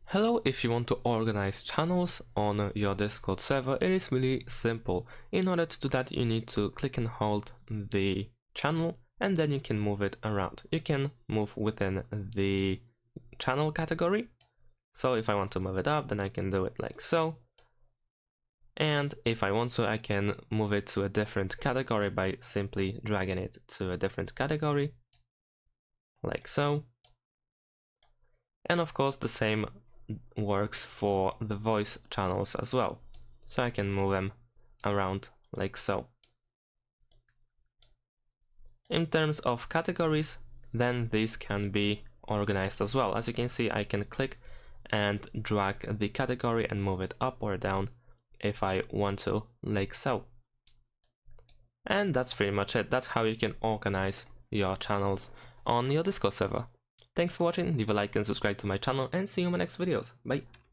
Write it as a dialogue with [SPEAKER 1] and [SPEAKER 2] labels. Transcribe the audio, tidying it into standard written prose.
[SPEAKER 1] Hello, if you want to organize channels on your Discord server, it is really simple. In order to do that, you need to click and hold the channel and then you can move it around. You can move within the channel category. So if I want to move it up, then I can do it like so. And if I want to, I can move it to a different category by simply dragging it to a different category, like so. And of course, the same works for the voice channels as well. So I can move them around like so. In terms of categories, then these can be organized as well. As you can see, I can click and drag the category and move it up or down if I want to, like so. And that's pretty much it. That's how you can organize your channels on your Discord server. Thanks for watching, leave a like and subscribe to my channel, and see you in my next videos. Bye!